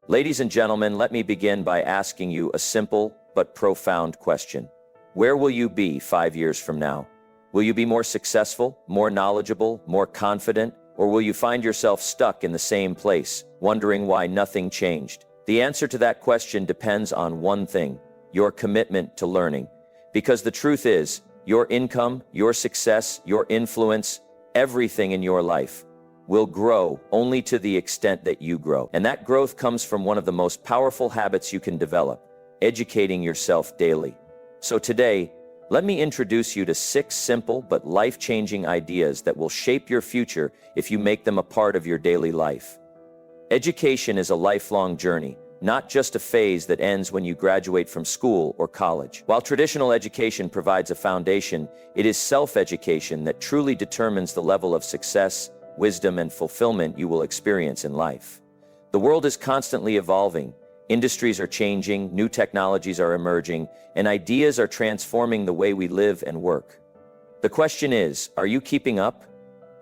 Ladies and gentlemen, let me begin by asking you a simple but profound question. Where will you be 5 years from now? Will you be more successful, more knowledgeable, more confident, or will you find yourself stuck in the same place, wondering why nothing changed? The answer to that question depends on one thing: your commitment to learning. Because the truth is, your income, your success, your influence, everything in your life will grow only to the extent that you grow. And that growth comes from one of the most powerful habits you can develop: educating yourself daily. So today, let me introduce you to 6 simple but life-changing ideas that will shape your future if you make them a part of your daily life. Education is a lifelong journey, not just a phase that ends when you graduate from school or college. While traditional education provides a foundation, it is self-education that truly determines the level of success, wisdom, and fulfillment you will experience in life. The world is constantly evolving. Industries are changing, new technologies are emerging, and ideas are transforming the way we live and work. The question is, are you keeping up?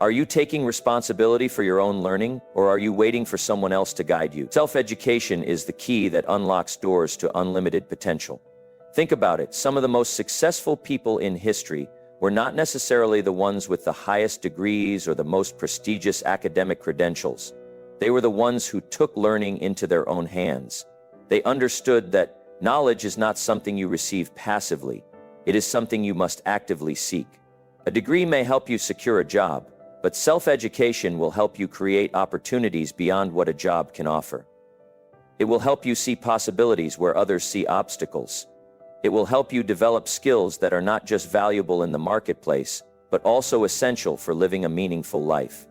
Are you taking responsibility for your own learning, or are you waiting for someone else to guide you? Self-education is the key that unlocks doors to unlimited potential. Think about it. Some of the most successful people in history were not necessarily the ones with the highest degrees or the most prestigious academic credentials. They were the ones who took learning into their own hands. They understood that knowledge is not something you receive passively. It is something you must actively seek. A degree may help you secure a job, but self-education will help you create opportunities beyond what a job can offer. It will help you see possibilities where others see obstacles. It will help you develop skills that are not just valuable in the marketplace, but also essential for living a meaningful life.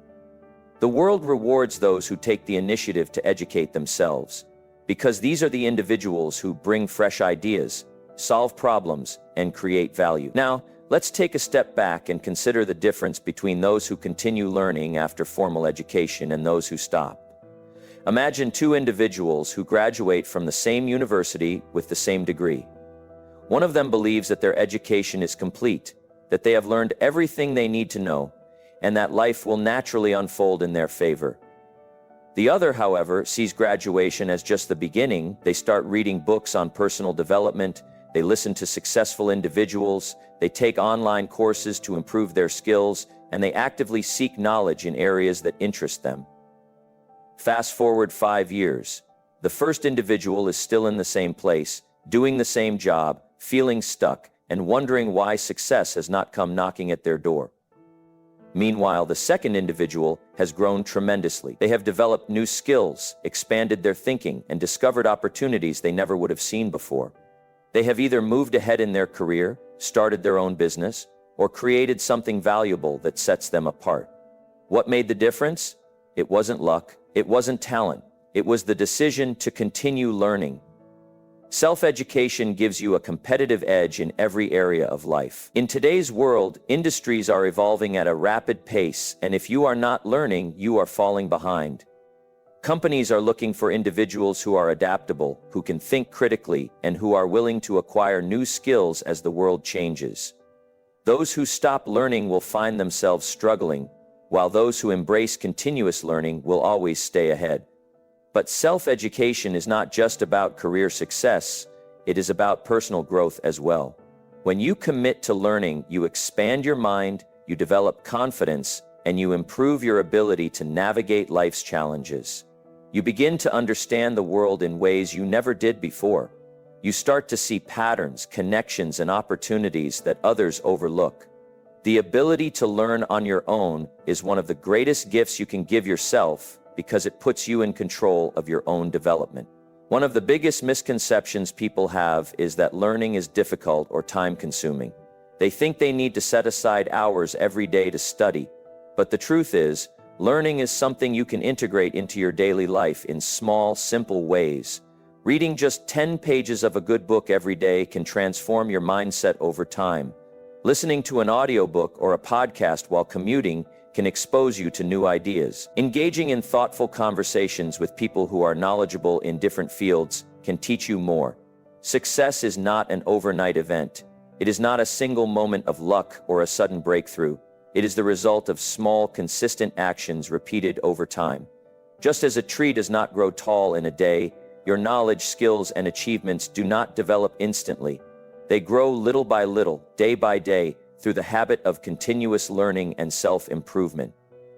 The world rewards those who take the initiative to educate themselves, because these are the individuals who bring fresh ideas, solve problems, and create value. Now, let's take a step back and consider the difference between those who continue learning after formal education and those who stop. Imagine 2 individuals who graduate from the same university with the same degree. One of them believes that their education is complete, that they have learned everything they need to know, and that life will naturally unfold in their favor. The other, however, sees graduation as just the beginning. They start reading books on personal development, they listen to successful individuals, they take online courses to improve their skills, and they actively seek knowledge in areas that interest them. Fast forward 5 years. The first individual is still in the same place, doing the same job, feeling stuck, and wondering why success has not come knocking at their door. Meanwhile, the second individual has grown tremendously. They have developed new skills, expanded their thinking, and discovered opportunities they never would have seen before. They have either moved ahead in their career, started their own business, or created something valuable that sets them apart. What made the difference? It wasn't luck, it wasn't talent, it was the decision to continue learning. Self-education gives you a competitive edge in every area of life. In today's world, industries are evolving at a rapid pace, and if you are not learning, you are falling behind. Companies are looking for individuals who are adaptable, who can think critically, and who are willing to acquire new skills as the world changes. Those who stop learning will find themselves struggling, while those who embrace continuous learning will always stay ahead. But self-education is not just about career success, it is about personal growth as well. When you commit to learning, you expand your mind, you develop confidence, and you improve your ability to navigate life's challenges. You begin to understand the world in ways you never did before. You start to see patterns, connections, and opportunities that others overlook. The ability to learn on your own is one of the greatest gifts you can give yourself, because it puts you in control of your own development. One of the biggest misconceptions people have is that learning is difficult or time-consuming. They think they need to set aside hours every day to study, but the truth is, learning is something you can integrate into your daily life in small, simple ways. Reading just 10 pages of a good book every day can transform your mindset over time. Listening to an audiobook or a podcast while commuting can expose you to new ideas. Engaging in thoughtful conversations with people who are knowledgeable in different fields can teach you more. Success is not an overnight event. It is not a single moment of luck or a sudden breakthrough. It is the result of small, consistent actions repeated over time. Just as a tree does not grow tall in a day, your knowledge, skills, and achievements do not develop instantly. They grow little by little, day by day, through the habit of continuous learning and self-improvement.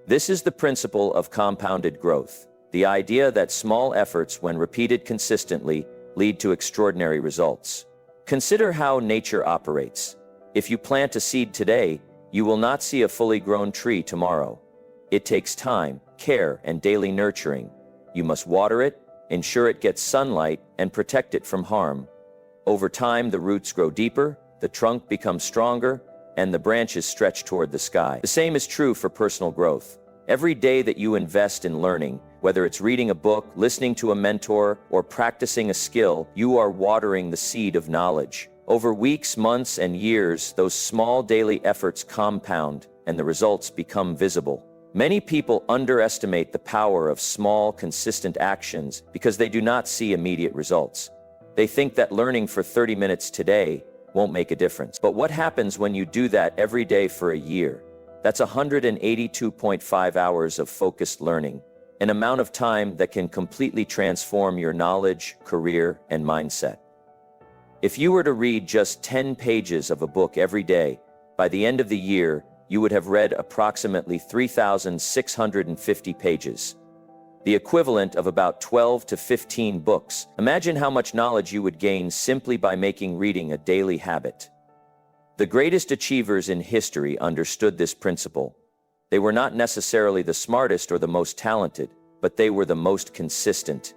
This is the principle of compounded growth, the idea that small efforts, when repeated consistently, lead to extraordinary results. Consider how nature operates. If you plant a seed today, you will not see a fully grown tree tomorrow. It takes time, care, and daily nurturing. You must water it, ensure it gets sunlight, and protect it from harm. Over time, the roots grow deeper, the trunk becomes stronger, and the branches stretch toward the sky. The same is true for personal growth. Every day that you invest in learning, whether it's reading a book, listening to a mentor, or practicing a skill, you are watering the seed of knowledge. Over weeks, months, and years, those small daily efforts compound, and the results become visible. Many people underestimate the power of small, consistent actions because they do not see immediate results. They think that learning for 30 minutes today won't make a difference. But what happens when you do that every day for a year? That's 182.5 hours of focused learning, an amount of time that can completely transform your knowledge, career, and mindset. If you were to read just 10 pages of a book every day, by the end of the year, you would have read approximately 3,650 pages, the equivalent of about 12 to 15 books. Imagine how much knowledge you would gain simply by making reading a daily habit. The greatest achievers in history understood this principle. They were not necessarily the smartest or the most talented, but they were the most consistent.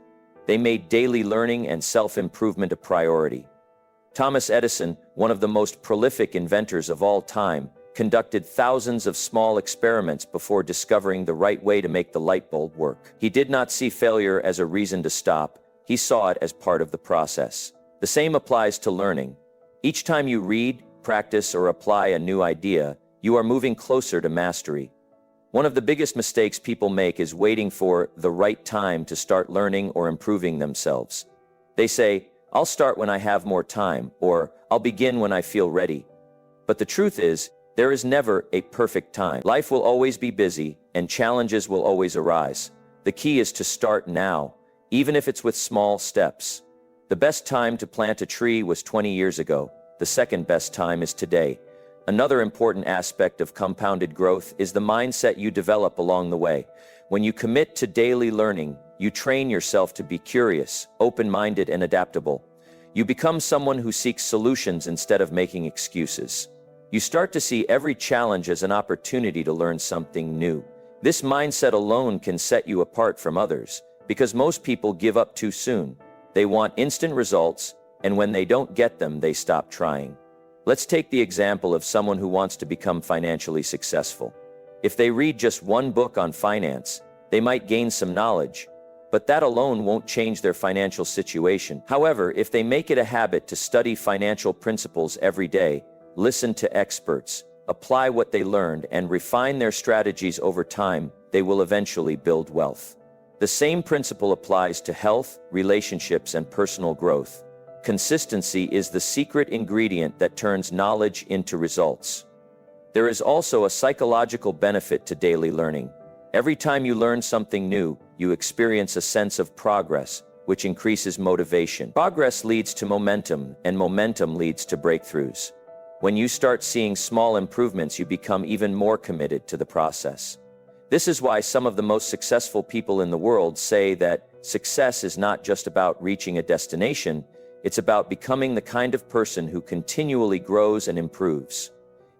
They made daily learning and self-improvement a priority. Thomas Edison, one of the most prolific inventors of all time, conducted thousands of small experiments before discovering the right way to make the light bulb work. He did not see failure as a reason to stop. He saw it as part of the process. The same applies to learning. Each time you read, practice, or apply a new idea, you are moving closer to mastery. One of the biggest mistakes people make is waiting for the right time to start learning or improving themselves. They say, "I'll start when I have more time," or "I'll begin when I feel ready." But the truth is, there is never a perfect time. Life will always be busy, and challenges will always arise. The key is to start now, even if it's with small steps. The best time to plant a tree was 20 years ago. The second best time is today. Another important aspect of compounded growth is the mindset you develop along the way. When you commit to daily learning, you train yourself to be curious, open-minded, and adaptable. You become someone who seeks solutions instead of making excuses. You start to see every challenge as an opportunity to learn something new. This mindset alone can set you apart from others, because most people give up too soon. They want instant results, and when they don't get them, they stop trying. Let's take the example of someone who wants to become financially successful. If they read just one book on finance, they might gain some knowledge, but that alone won't change their financial situation. However, if they make it a habit to study financial principles every day, listen to experts, apply what they learned, and refine their strategies over time, they will eventually build wealth. The same principle applies to health, relationships, and personal growth. Consistency is the secret ingredient that turns knowledge into results. There is also a psychological benefit to daily learning. Every time you learn something new, you experience a sense of progress, which increases motivation. Progress leads to momentum, and momentum leads to breakthroughs. When you start seeing small improvements, you become even more committed to the process. This is why some of the most successful people in the world say that success is not just about reaching a destination, it's about becoming the kind of person who continually grows and improves.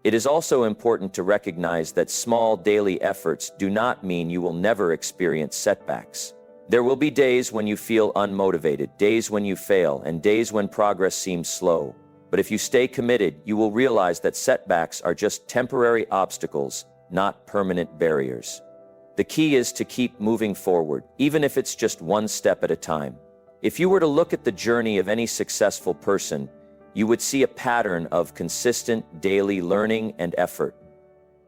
It is also important to recognize that small daily efforts do not mean you will never experience setbacks. There will be days when you feel unmotivated, days when you fail, and days when progress seems slow. But if you stay committed, you will realize that setbacks are just temporary obstacles, not permanent barriers. The key is to keep moving forward, even if it's just one step at a time. If you were to look at the journey of any successful person, you would see a pattern of consistent daily learning and effort.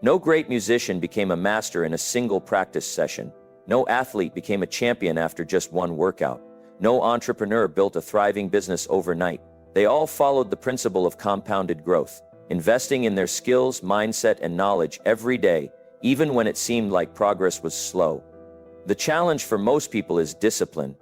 No great musician became a master in a single practice session. No athlete became a champion after just one workout. No entrepreneur built a thriving business overnight. They all followed the principle of compounded growth, investing in their skills, mindset, and knowledge every day, even when it seemed like progress was slow. The challenge for most people is discipline.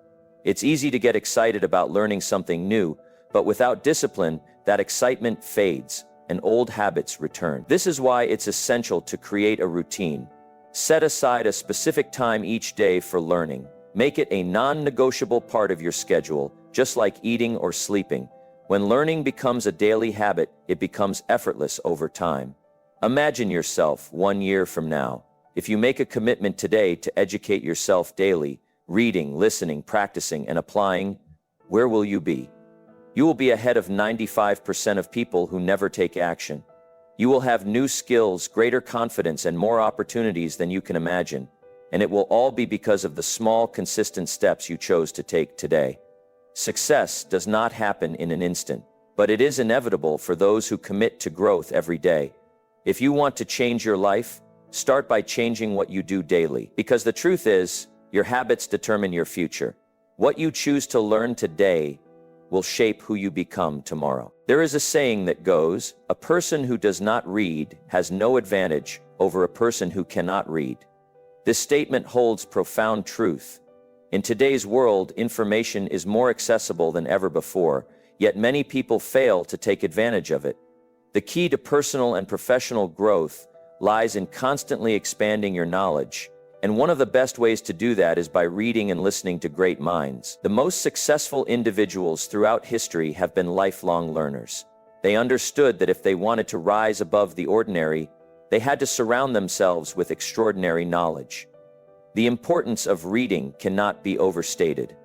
It's easy to get excited about learning something new, but without discipline, that excitement fades and old habits return. This is why it's essential to create a routine. Set aside a specific time each day for learning. Make it a non-negotiable part of your schedule, just like eating or sleeping. When learning becomes a daily habit, it becomes effortless over time. Imagine yourself 1 year from now. If you make a commitment today to educate yourself daily, reading, listening, practicing, and applying, where will you be? You will be ahead of 95% of people who never take action. You will have new skills, greater confidence, and more opportunities than you can imagine. And it will all be because of the small, consistent steps you chose to take today. Success does not happen in an instant, but it is inevitable for those who commit to growth every day. If you want to change your life, start by changing what you do daily. Because the truth is, your habits determine your future. What you choose to learn today will shape who you become tomorrow. There is a saying that goes, a person who does not read has no advantage over a person who cannot read. This statement holds profound truth. In today's world, information is more accessible than ever before, yet many people fail to take advantage of it. The key to personal and professional growth lies in constantly expanding your knowledge, and one of the best ways to do that is by reading and listening to great minds. The most successful individuals throughout history have been lifelong learners. They understood that if they wanted to rise above the ordinary, they had to surround themselves with extraordinary knowledge. The importance of reading cannot be overstated.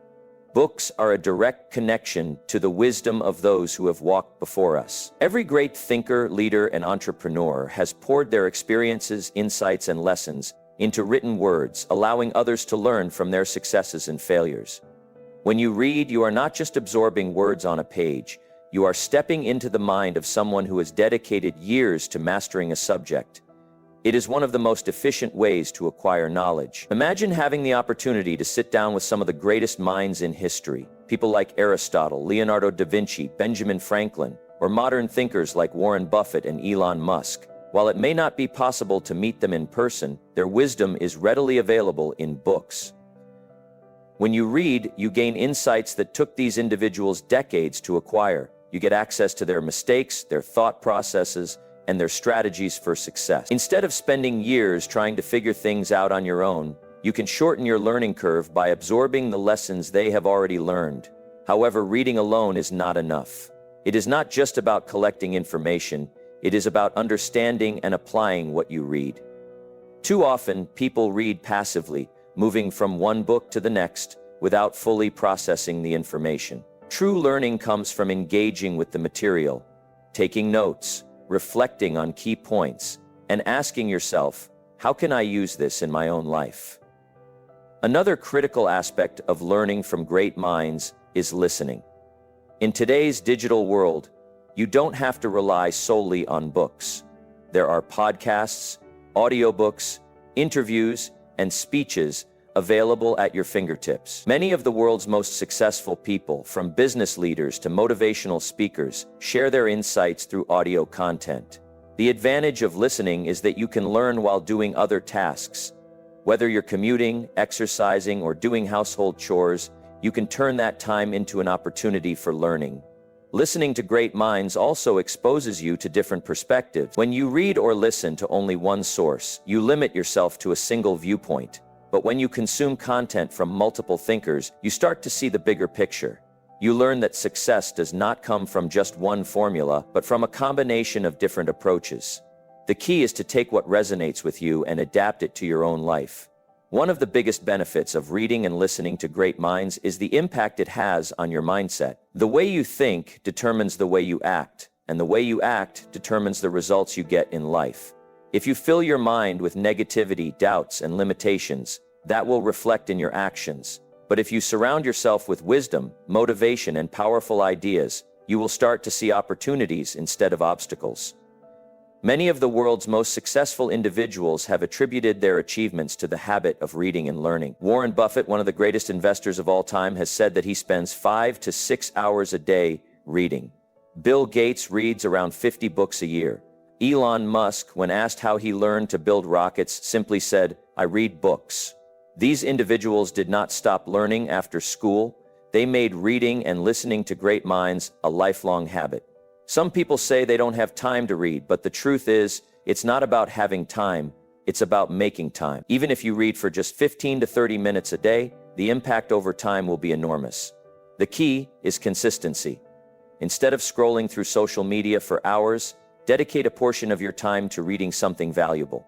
Books are a direct connection to the wisdom of those who have walked before us. Every great thinker, leader, and entrepreneur has poured their experiences, insights, and lessons into written words, allowing others to learn from their successes and failures. When you read, you are not just absorbing words on a page, you are stepping into the mind of someone who has dedicated years to mastering a subject. It is one of the most efficient ways to acquire knowledge. Imagine having the opportunity to sit down with some of the greatest minds in history, people like Aristotle, Leonardo da Vinci, Benjamin Franklin, or modern thinkers like Warren Buffett and Elon Musk. While it may not be possible to meet them in person, their wisdom is readily available in books. When you read, you gain insights that took these individuals decades to acquire. You get access to their mistakes, their thought processes, and their strategies for success. Instead of spending years trying to figure things out on your own, you can shorten your learning curve by absorbing the lessons they have already learned. However, reading alone is not enough. It is not just about collecting information. It is about understanding and applying what you read. Too often, people read passively, moving from one book to the next without fully processing the information. True learning comes from engaging with the material, taking notes, reflecting on key points, and asking yourself, how can I use this in my own life? Another critical aspect of learning from great minds is listening. In today's digital world, you don't have to rely solely on books. There are podcasts, audiobooks, interviews, and speeches available at your fingertips. Many of the world's most successful people, from business leaders to motivational speakers, share their insights through audio content. The advantage of listening is that you can learn while doing other tasks. Whether you're commuting, exercising, or doing household chores, you can turn that time into an opportunity for learning. Listening to great minds also exposes you to different perspectives. When you read or listen to only one source, you limit yourself to a single viewpoint. But when you consume content from multiple thinkers, you start to see the bigger picture. You learn that success does not come from just one formula, but from a combination of different approaches. The key is to take what resonates with you and adapt it to your own life. One of the biggest benefits of reading and listening to great minds is the impact it has on your mindset. The way you think determines the way you act, and the way you act determines the results you get in life. If you fill your mind with negativity, doubts, and limitations, that will reflect in your actions. But if you surround yourself with wisdom, motivation, and powerful ideas, you will start to see opportunities instead of obstacles. Many of the world's most successful individuals have attributed their achievements to the habit of reading and learning. Warren Buffett, one of the greatest investors of all time, has said that he spends 5 to 6 hours a day reading. Bill Gates reads around 50 books a year. Elon Musk, when asked how he learned to build rockets, simply said, "I read books." These individuals did not stop learning after school. They made reading and listening to great minds a lifelong habit. Some people say they don't have time to read, but the truth is, it's not about having time, it's about making time. Even if you read for just 15 to 30 minutes a day, the impact over time will be enormous. The key is consistency. Instead of scrolling through social media for hours, dedicate a portion of your time to reading something valuable.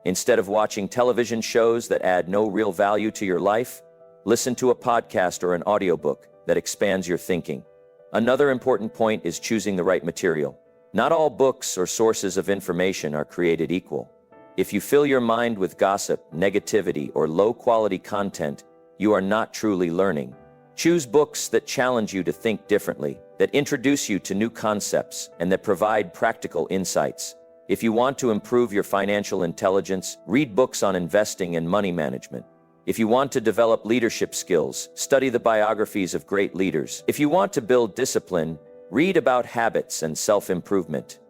Instead of watching television shows that add no real value to your life, listen to a podcast or an audiobook that expands your thinking. Another important point is choosing the right material. Not all books or sources of information are created equal. If you fill your mind with gossip, negativity, or low-quality content, you are not truly learning. Choose books that challenge you to think differently, that introduce you to new concepts, and that provide practical insights. If you want to improve your financial intelligence, read books on investing and money management. If you want to develop leadership skills, study the biographies of great leaders. If you want to build discipline, read about habits and self-improvement.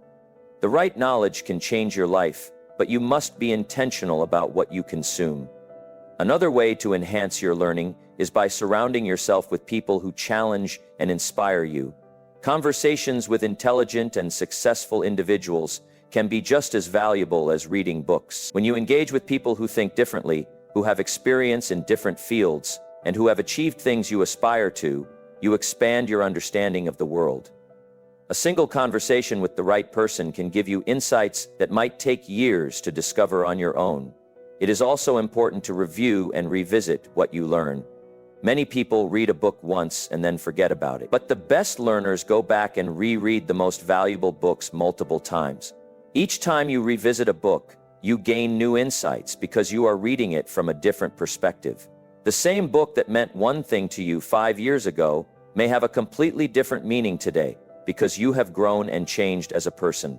The right knowledge can change your life, but you must be intentional about what you consume. Another way to enhance your learning is by surrounding yourself with people who challenge and inspire you. Conversations with intelligent and successful individuals can be just as valuable as reading books. When you engage with people who think differently, who have experience in different fields, and who have achieved things you aspire to, you expand your understanding of the world. A single conversation with the right person can give you insights that might take years to discover on your own. It is also important to review and revisit what you learn. Many people read a book once and then forget about it. But the best learners go back and reread the most valuable books multiple times. Each time you revisit a book, you gain new insights because you are reading it from a different perspective. The same book that meant one thing to you 5 years ago may have a completely different meaning today because you have grown and changed as a person.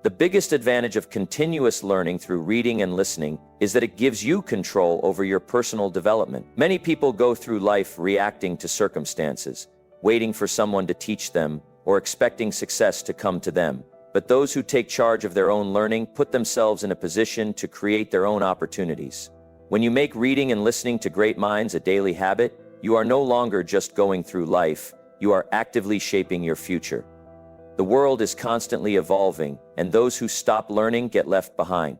The biggest advantage of continuous learning through reading and listening is that it gives you control over your personal development. Many people go through life reacting to circumstances, waiting for someone to teach them, or expecting success to come to them. But those who take charge of their own learning put themselves in a position to create their own opportunities. When you make reading and listening to great minds a daily habit, you are no longer just going through life, you are actively shaping your future. The world is constantly evolving, and those who stop learning get left behind.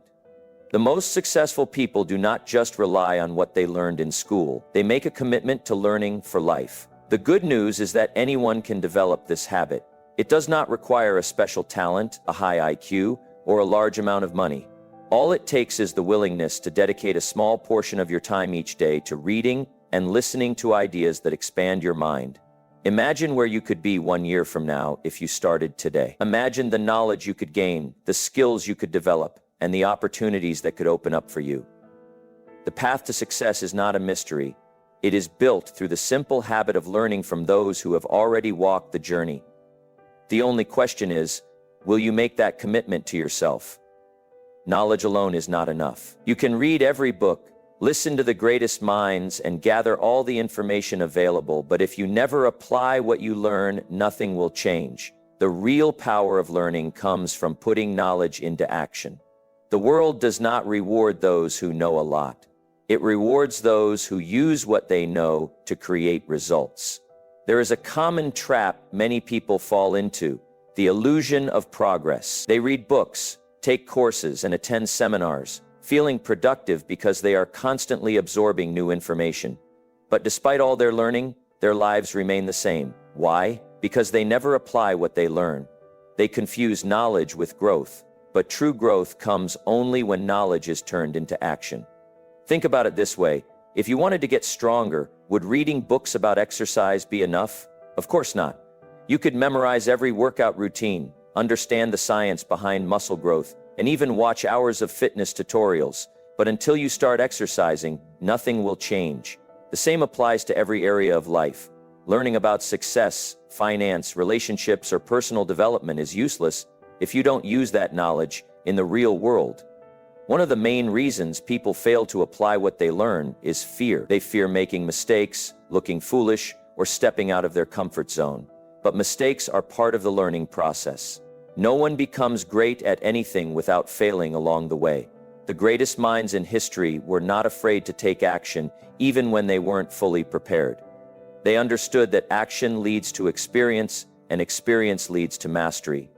The most successful people do not just rely on what they learned in school, they make a commitment to learning for life. The good news is that anyone can develop this habit. It does not require a special talent, a high IQ, or a large amount of money. All it takes is the willingness to dedicate a small portion of your time each day to reading and listening to ideas that expand your mind. Imagine where you could be 1 year from now if you started today. Imagine the knowledge you could gain, the skills you could develop, and the opportunities that could open up for you. The path to success is not a mystery. It is built through the simple habit of learning from those who have already walked the journey. The only question is, will you make that commitment to yourself? Knowledge alone is not enough. You can read every book, listen to the greatest minds, and gather all the information available, but if you never apply what you learn, nothing will change. The real power of learning comes from putting knowledge into action. The world does not reward those who know a lot. It rewards those who use what they know to create results. There is a common trap many people fall into, the illusion of progress. They read books, take courses, and attend seminars, feeling productive because they are constantly absorbing new information. But despite all their learning, their lives remain the same. Why? Because they never apply what they learn. They confuse knowledge with growth, but true growth comes only when knowledge is turned into action. Think about it this way. If you wanted to get stronger, would reading books about exercise be enough? Of course not. You could memorize every workout routine, understand the science behind muscle growth, and even watch hours of fitness tutorials. But until you start exercising, nothing will change. The same applies to every area of life. Learning about success, finance, relationships, or personal development is useless if you don't use that knowledge in the real world. One of the main reasons people fail to apply what they learn is fear. They fear making mistakes, looking foolish, or stepping out of their comfort zone. But mistakes are part of the learning process. No one becomes great at anything without failing along the way. The greatest minds in history were not afraid to take action, even when they weren't fully prepared. They understood that action leads to experience, and experience leads to mastery.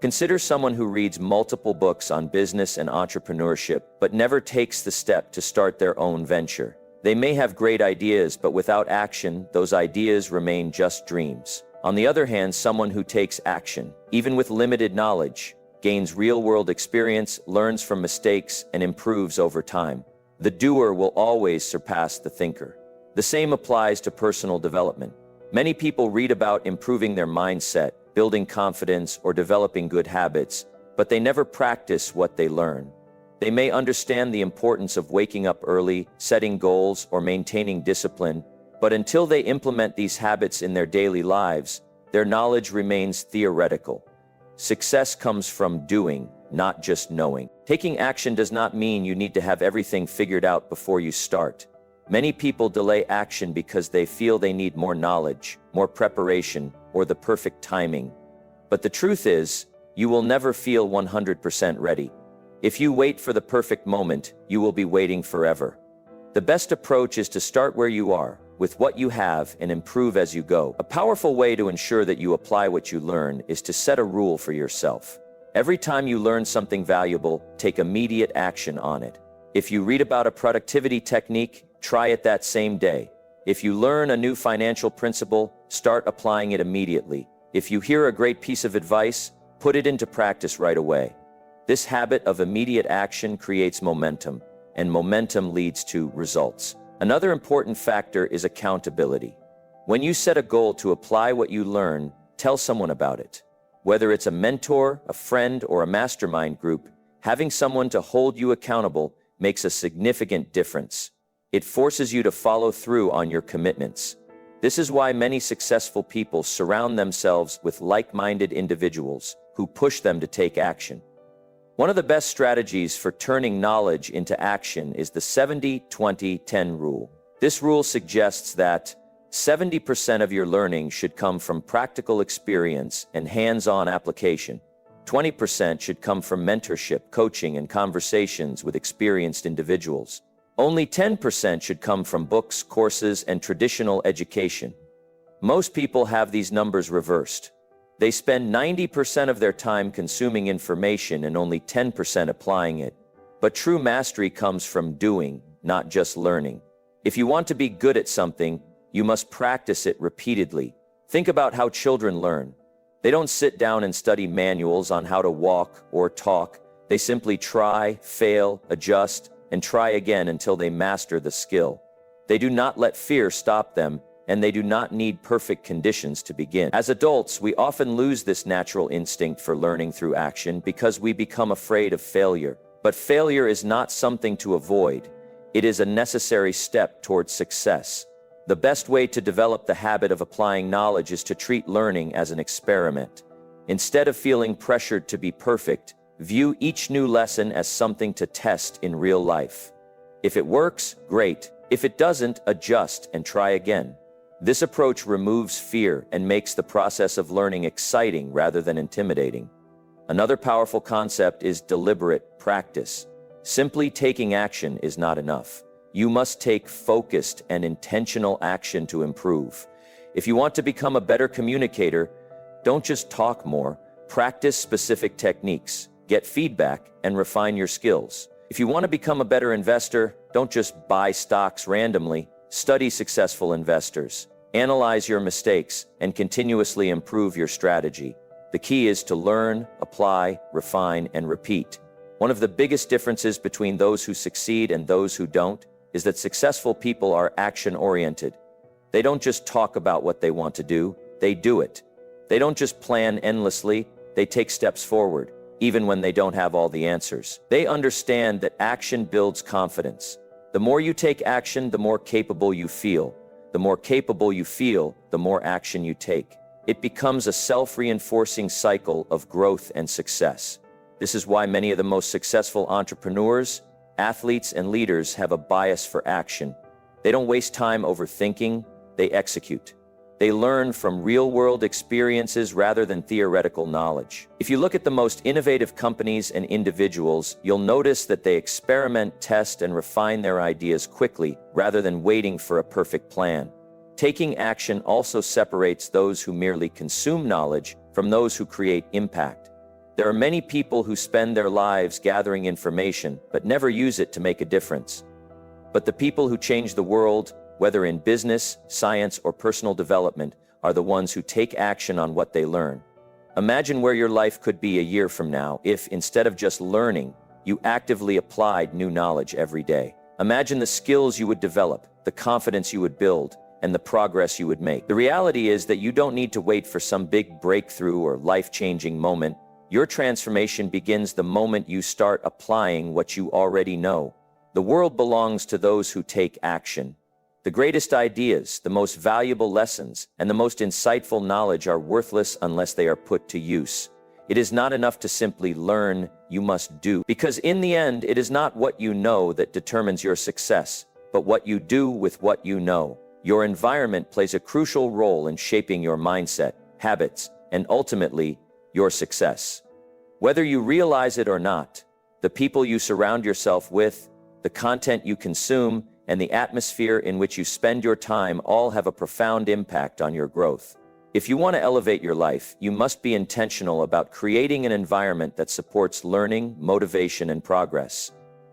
Consider someone who reads multiple books on business and entrepreneurship, but never takes the step to start their own venture. They may have great ideas, but without action, those ideas remain just dreams. On the other hand, someone who takes action, even with limited knowledge, gains real-world experience, learns from mistakes, and improves over time. The doer will always surpass the thinker. The same applies to personal development. Many people read about improving their mindset, building confidence, or developing good habits, but they never practice what they learn. They may understand the importance of waking up early, setting goals, or maintaining discipline, but until they implement these habits in their daily lives, their knowledge remains theoretical. Success comes from doing, not just knowing. Taking action does not mean you need to have everything figured out before you start. Many people delay action because they feel they need more knowledge, more preparation, or the perfect timing. But the truth is, you will never feel 100% ready. If you wait for the perfect moment, you will be waiting forever. The best approach is to start where you are, with what you have, and improve as you go. A powerful way to ensure that you apply what you learn is to set a rule for yourself. Every time you learn something valuable, take immediate action on it. If you read about a productivity technique, try it that same day. If you learn a new financial principle, start applying it immediately. If you hear a great piece of advice, put it into practice right away. This habit of immediate action creates momentum, and momentum leads to results. Another important factor is accountability. When you set a goal to apply what you learn, tell someone about it. Whether it's a mentor, a friend, or a mastermind group, having someone to hold you accountable makes a significant difference. It forces you to follow through on your commitments. This is why many successful people surround themselves with like-minded individuals who push them to take action. One of the best strategies for turning knowledge into action is the 70-20-10 rule. This rule suggests that 70% of your learning should come from practical experience and hands-on application. 20% should come from mentorship, coaching, and conversations with experienced individuals. Only 10% should come from books, courses, and traditional education. Most people have these numbers reversed. They spend 90% of their time consuming information and only 10% applying it. But true mastery comes from doing, not just learning. If you want to be good at something, you must practice it repeatedly. Think about how children learn. They don't sit down and study manuals on how to walk or talk. They simply try, fail, adjust, and try again until they master the skill. They do not let fear stop them, and they do not need perfect conditions to begin. As adults, we often lose this natural instinct for learning through action because we become afraid of failure. But failure is not something to avoid. It is a necessary step towards success. The best way to develop the habit of applying knowledge is to treat learning as an experiment. Instead of feeling pressured to be perfect, view each new lesson as something to test in real life. If it works, great. If it doesn't, adjust and try again. This approach removes fear and makes the process of learning exciting rather than intimidating. Another powerful concept is deliberate practice. Simply taking action is not enough. You must take focused and intentional action to improve. If you want to become a better communicator, don't just talk more. Practice specific techniques, get feedback, and refine your skills. If you want to become a better investor, don't just buy stocks randomly. Study successful investors, analyze your mistakes, and continuously improve your strategy. The key is to learn, apply, refine, and repeat. One of the biggest differences between those who succeed and those who don't is that successful people are action-oriented. They don't just talk about what they want to do, they do it. They don't just plan endlessly, they take steps forward, even when they don't have all the answers. They understand that action builds confidence. The more you take action, the more capable you feel. The more capable you feel, the more action you take. It becomes a self-reinforcing cycle of growth and success. This is why many of the most successful entrepreneurs, athletes, and leaders have a bias for action. They don't waste time overthinking, they execute. They learn from real-world experiences rather than theoretical knowledge. If you look at the most innovative companies and individuals, you'll notice that they experiment, test, and refine their ideas quickly rather than waiting for a perfect plan. Taking action also separates those who merely consume knowledge from those who create impact. There are many people who spend their lives gathering information but never use it to make a difference. But the people who change the world, whether in business, science, or personal development, are the ones who take action on what they learn. Imagine where your life could be a year from now if, instead of just learning, you actively applied new knowledge every day. Imagine the skills you would develop, the confidence you would build, and the progress you would make. The reality is that you don't need to wait for some big breakthrough or life-changing moment. Your transformation begins the moment you start applying what you already know. The world belongs to those who take action. The greatest ideas, the most valuable lessons, and the most insightful knowledge are worthless unless they are put to use. It is not enough to simply learn, you must do. Because in the end, it is not what you know that determines your success, but what you do with what you know. Your environment plays a crucial role in shaping your mindset, habits, and ultimately, your success. Whether you realize it or not, the people you surround yourself with, the content you consume, and the atmosphere in which you spend your time all have a profound impact on your growth. If you want to elevate your life, you must be intentional about creating an environment that supports learning, motivation, and progress.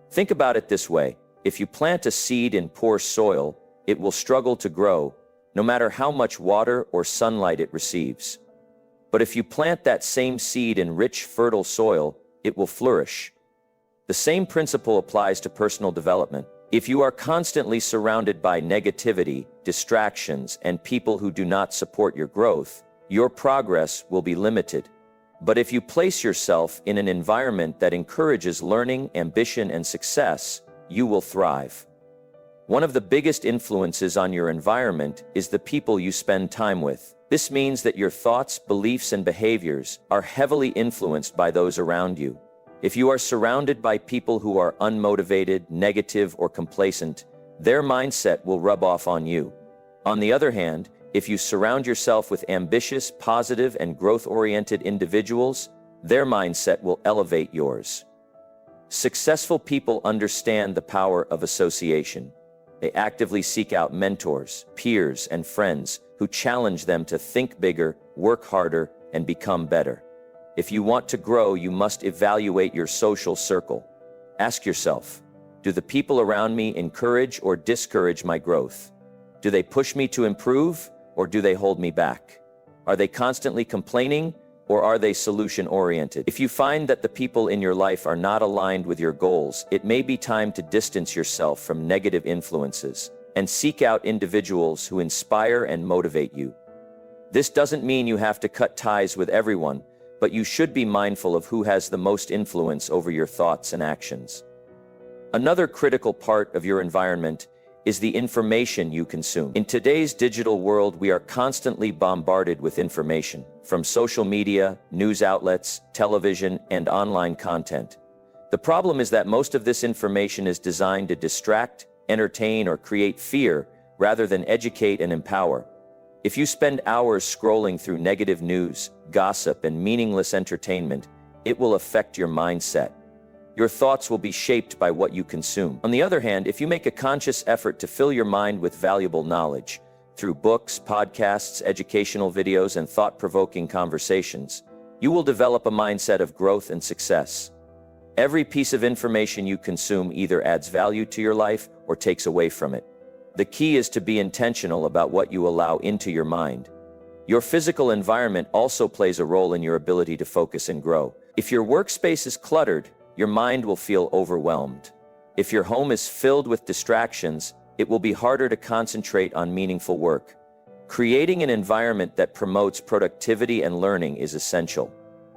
Think about it this way: if you plant a seed in poor soil, it will struggle to grow, no matter how much water or sunlight it receives. But if you plant that same seed in rich, fertile soil, it will flourish. The same principle applies to personal development. If you are constantly surrounded by negativity, distractions, and people who do not support your growth, your progress will be limited. But if you place yourself in an environment that encourages learning, ambition, and success, you will thrive. One of the biggest influences on your environment is the people you spend time with. This means that your thoughts, beliefs, and behaviors are heavily influenced by those around you. If you are surrounded by people who are unmotivated, negative, or complacent, their mindset will rub off on you. On the other hand, if you surround yourself with ambitious, positive, and growth-oriented individuals, their mindset will elevate yours. Successful people understand the power of association. They actively seek out mentors, peers, and friends who challenge them to think bigger, work harder, and become better. If you want to grow, you must evaluate your social circle. Ask yourself, do the people around me encourage or discourage my growth? Do they push me to improve, or do they hold me back? Are they constantly complaining, or are they solution-oriented? If you find that the people in your life are not aligned with your goals, it may be time to distance yourself from negative influences and seek out individuals who inspire and motivate you. This doesn't mean you have to cut ties with everyone, but you should be mindful of who has the most influence over your thoughts and actions. Another critical part of your environment is the information you consume. In today's digital world, we are constantly bombarded with information, from social media, news outlets, television, and online content. The problem is that most of this information is designed to distract, entertain, or create fear, rather than educate and empower. If you spend hours scrolling through negative news, gossip, and meaningless entertainment, it will affect your mindset. Your thoughts will be shaped by what you consume. On the other hand, if you make a conscious effort to fill your mind with valuable knowledge, through books, podcasts, educational videos, and thought-provoking conversations, you will develop a mindset of growth and success. Every piece of information you consume either adds value to your life or takes away from it. The key is to be intentional about what you allow into your mind. Your physical environment also plays a role in your ability to focus and grow. If your workspace is cluttered, your mind will feel overwhelmed. If your home is filled with distractions, it will be harder to concentrate on meaningful work. Creating an environment that promotes productivity and learning is essential.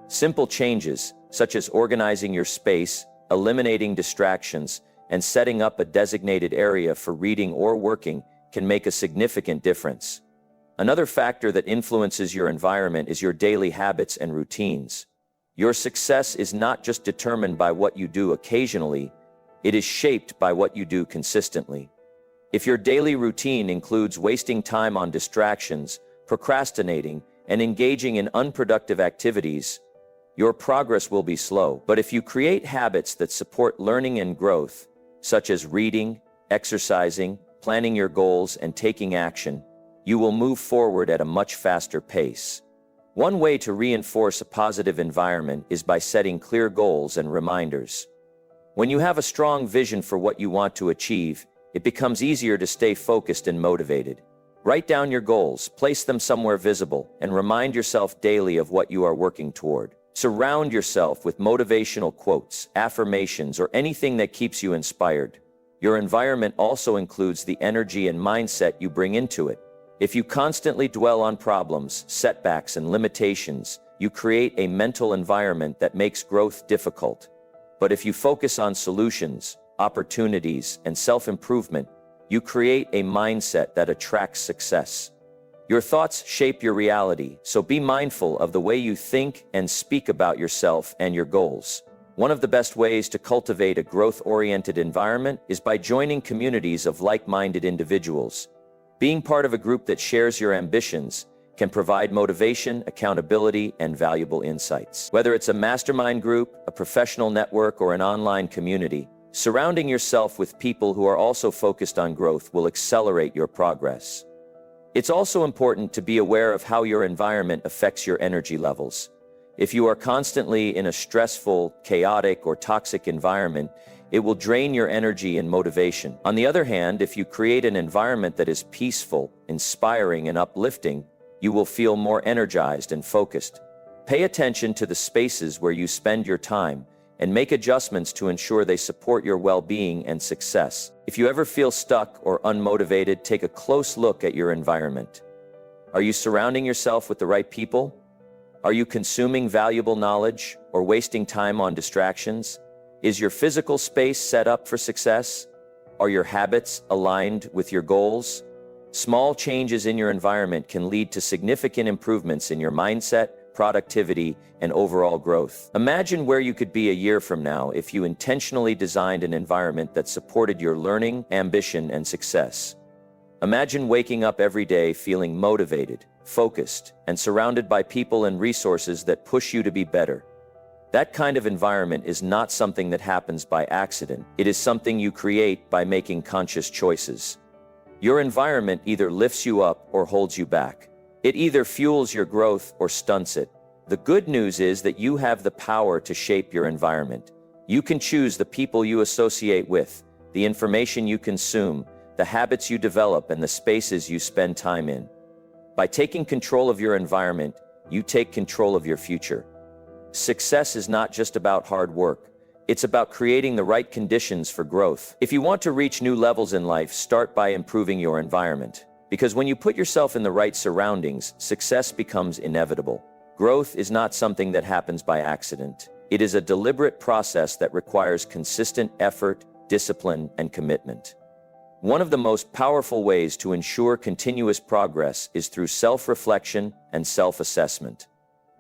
Simple changes, such as organizing your space, eliminating distractions, and setting up a designated area for reading or working, can make a significant difference. Another factor that influences your environment is your daily habits and routines. Your success is not just determined by what you do occasionally, it is shaped by what you do consistently. If your daily routine includes wasting time on distractions, procrastinating, and engaging in unproductive activities, your progress will be slow. But if you create habits that support learning and growth, such as reading, exercising, planning your goals, and taking action, you will move forward at a much faster pace. One way to reinforce a positive environment is by setting clear goals and reminders. When you have a strong vision for what you want to achieve, it becomes easier to stay focused and motivated. Write down your goals, place them somewhere visible, and remind yourself daily of what you are working toward. Surround yourself with motivational quotes, affirmations, or anything that keeps you inspired. Your environment also includes the energy and mindset you bring into it. If you constantly dwell on problems, setbacks, and limitations, you create a mental environment that makes growth difficult. But if you focus on solutions, opportunities, and self-improvement, you create a mindset that attracts success. Your thoughts shape your reality, so be mindful of the way you think and speak about yourself and your goals. One of the best ways to cultivate a growth-oriented environment is by joining communities of like-minded individuals. Being part of a group that shares your ambitions can provide motivation, accountability, and valuable insights. Whether it's a mastermind group, a professional network, or an online community, surrounding yourself with people who are also focused on growth will accelerate your progress. It's also important to be aware of how your environment affects your energy levels. If you are constantly in a stressful, chaotic, or toxic environment, it will drain your energy and motivation. On the other hand, if you create an environment that is peaceful, inspiring, and uplifting, you will feel more energized and focused. Pay attention to the spaces where you spend your time and make adjustments to ensure they support your well-being and success. If you ever feel stuck or unmotivated, take a close look at your environment. Are you surrounding yourself with the right people? Are you consuming valuable knowledge or wasting time on distractions? Is your physical space set up for success? Are your habits aligned with your goals? Small changes in your environment can lead to significant improvements in your mindset, productivity, and overall growth. Imagine where you could be a year from now if you intentionally designed an environment that supported your learning, ambition, and success. Imagine waking up every day feeling motivated, focused, and surrounded by people and resources that push you to be better. That kind of environment is not something that happens by accident. It is something you create by making conscious choices. Your environment either lifts you up or holds you back. It either fuels your growth or stunts it. The good news is that you have the power to shape your environment. You can choose the people you associate with, the information you consume, the habits you develop, and the spaces you spend time in. By taking control of your environment, you take control of your future. Success is not just about hard work. It's about creating the right conditions for growth. If you want to reach new levels in life, start by improving your environment. Because when you put yourself in the right surroundings, success becomes inevitable. Growth is not something that happens by accident. It is a deliberate process that requires consistent effort, discipline, and commitment. One of the most powerful ways to ensure continuous progress is through self-reflection and self-assessment.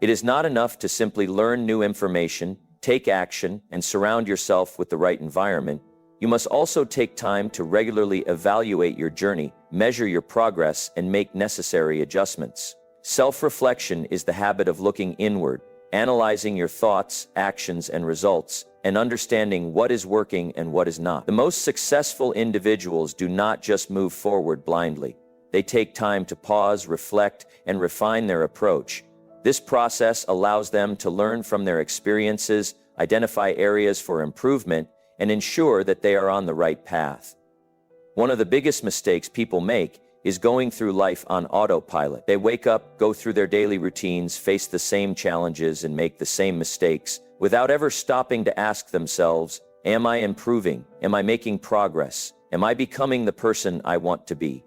It is not enough to simply learn new information, take action, and surround yourself with the right environment. You must also take time to regularly evaluate your journey, measure your progress, and make necessary adjustments. Self-reflection is the habit of looking inward, analyzing your thoughts, actions, and results, and understanding what is working and what is not. The most successful individuals do not just move forward blindly. They take time to pause, reflect, and refine their approach. This process allows them to learn from their experiences, identify areas for improvement, and ensure that they are on the right path. One of the biggest mistakes people make is going through life on autopilot. They wake up, go through their daily routines, face the same challenges, and make the same mistakes without ever stopping to ask themselves, am I improving? Am I making progress? Am I becoming the person I want to be?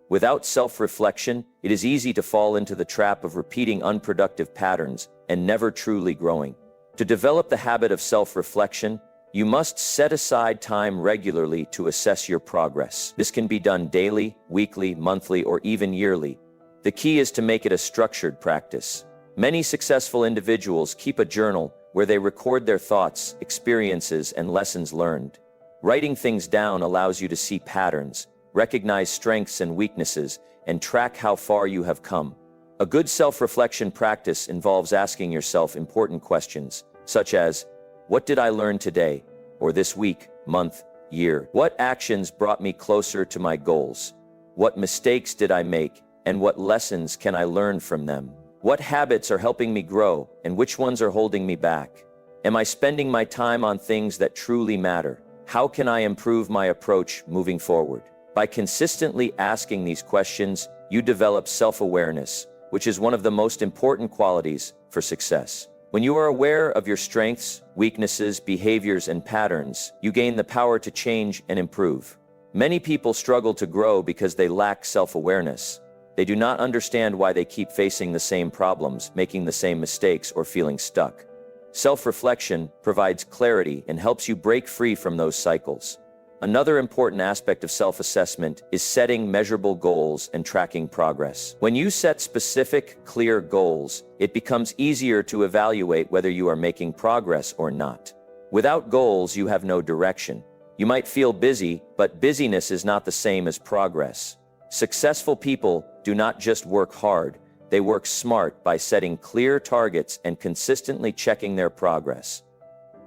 Without self-reflection, it is easy to fall into the trap of repeating unproductive patterns and never truly growing. To develop the habit of self-reflection, you must set aside time regularly to assess your progress. This can be done daily, weekly, monthly, or even yearly. The key is to make it a structured practice. Many successful individuals keep a journal where they record their thoughts, experiences, and lessons learned. Writing things down allows you to see patterns, recognize strengths and weaknesses, and track how far you have come. A good self-reflection practice involves asking yourself important questions, such as, what did I learn today, or this week, month, year? What actions brought me closer to my goals? What mistakes did I make, and what lessons can I learn from them? What habits are helping me grow, and which ones are holding me back? Am I spending my time on things that truly matter? How can I improve my approach moving forward? By consistently asking these questions, you develop self-awareness, which is one of the most important qualities for success. When you are aware of your strengths, weaknesses, behaviors, and patterns, you gain the power to change and improve. Many people struggle to grow because they lack self-awareness. They do not understand why they keep facing the same problems, making the same mistakes, or feeling stuck. Self-reflection provides clarity and helps you break free from those cycles. Another important aspect of self-assessment is setting measurable goals and tracking progress. When you set specific, clear goals, it becomes easier to evaluate whether you are making progress or not. Without goals, you have no direction. You might feel busy, but busyness is not the same as progress. Successful people do not just work hard, they work smart by setting clear targets and consistently checking their progress.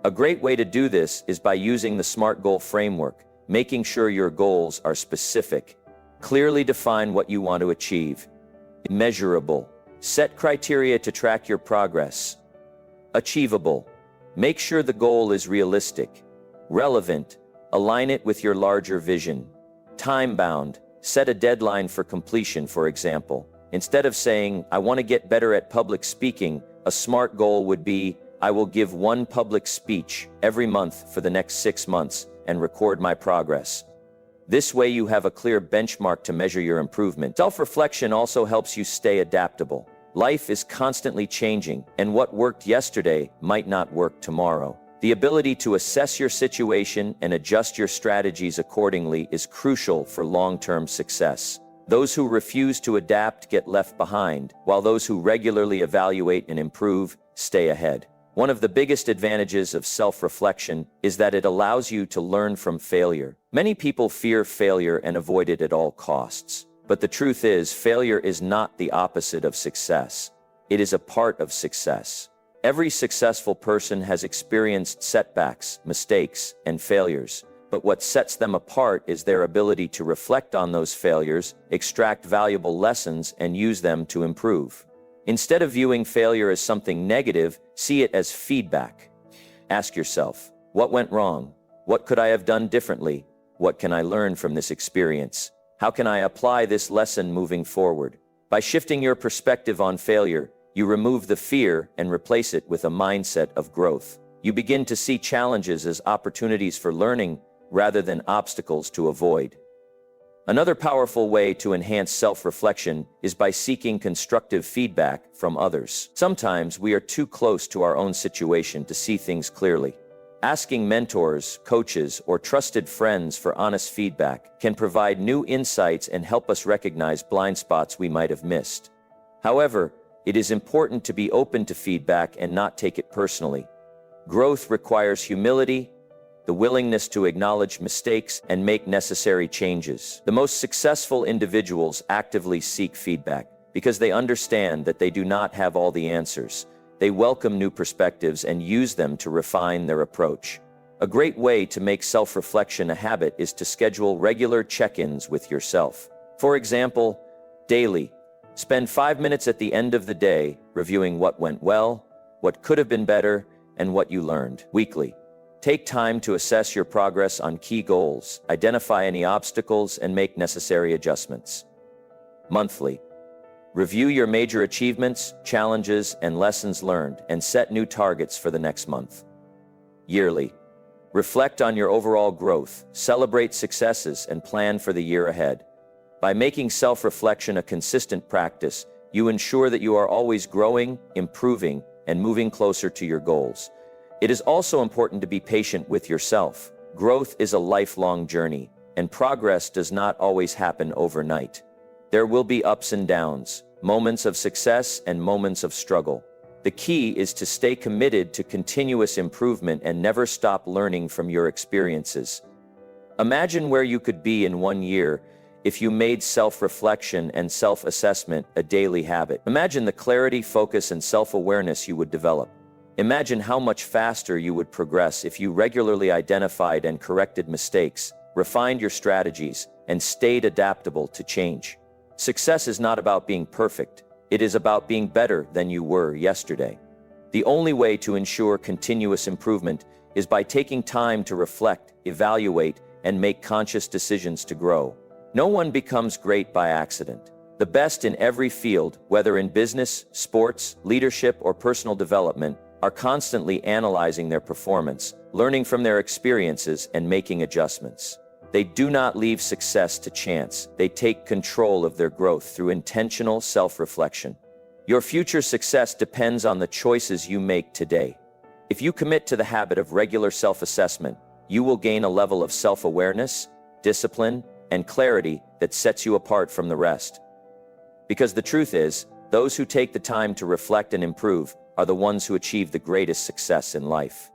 A great way to do this is by using the SMART goal framework, making sure your goals are specific. Clearly define what you want to achieve. Measurable. Set criteria to track your progress. Achievable. Make sure the goal is realistic. Relevant. Align it with your larger vision. Time-bound. Set a deadline for completion, for example. Instead of saying, I want to get better at public speaking, a SMART goal would be, I will give one public speech every month for the next 6 months and record my progress. This way you have a clear benchmark to measure your improvement. Self-reflection also helps you stay adaptable. Life is constantly changing, and what worked yesterday might not work tomorrow. The ability to assess your situation and adjust your strategies accordingly is crucial for long-term success. Those who refuse to adapt get left behind, while those who regularly evaluate and improve stay ahead. One of the biggest advantages of self-reflection is that it allows you to learn from failure. Many people fear failure and avoid it at all costs. But the truth is, failure is not the opposite of success. It is a part of success. Every successful person has experienced setbacks, mistakes, and failures. But what sets them apart is their ability to reflect on those failures, extract valuable lessons, and use them to improve. Instead of viewing failure as something negative, see it as feedback. Ask yourself, what went wrong? What could I have done differently? What can I learn from this experience? How can I apply this lesson moving forward? By shifting your perspective on failure, you remove the fear and replace it with a mindset of growth. You begin to see challenges as opportunities for learning rather than obstacles to avoid. Another powerful way to enhance self-reflection is by seeking constructive feedback from others. Sometimes we are too close to our own situation to see things clearly. Asking mentors, coaches, or trusted friends for honest feedback can provide new insights and help us recognize blind spots we might have missed. However, it is important to be open to feedback and not take it personally. Growth requires humility, the willingness to acknowledge mistakes and make necessary changes. The most successful individuals actively seek feedback because they understand that they do not have all the answers. They welcome new perspectives and use them to refine their approach. A great way to make self-reflection a habit is to schedule regular check-ins with yourself. For example, daily. Spend 5 minutes at the end of the day reviewing what went well, what could have been better, and what you learned. Weekly. Take time to assess your progress on key goals, identify any obstacles, and make necessary adjustments. Monthly. Review your major achievements, challenges, and lessons learned, and set new targets for the next month. Yearly. Reflect on your overall growth, celebrate successes, and plan for the year ahead. By making self-reflection a consistent practice, you ensure that you are always growing, improving, and moving closer to your goals. It is also important to be patient with yourself. Growth is a lifelong journey, and progress does not always happen overnight. There will be ups and downs, moments of success and moments of struggle. The key is to stay committed to continuous improvement and never stop learning from your experiences. Imagine where you could be in 1 year if you made self-reflection and self-assessment a daily habit. Imagine the clarity, focus, and self-awareness you would develop. Imagine how much faster you would progress if you regularly identified and corrected mistakes, refined your strategies, and stayed adaptable to change. Success is not about being perfect. It is about being better than you were yesterday. The only way to ensure continuous improvement is by taking time to reflect, evaluate, and make conscious decisions to grow. No one becomes great by accident. The best in every field, whether in business, sports, leadership, or personal development, are constantly analyzing their performance, learning from their experiences, and making adjustments. They do not leave success to chance. They take control of their growth through intentional self-reflection. Your future success depends on the choices you make today. If you commit to the habit of regular self-assessment, you will gain a level of self-awareness, discipline, and clarity that sets you apart from the rest. Because the truth is, those who take the time to reflect and improve are the ones who achieve the greatest success in life.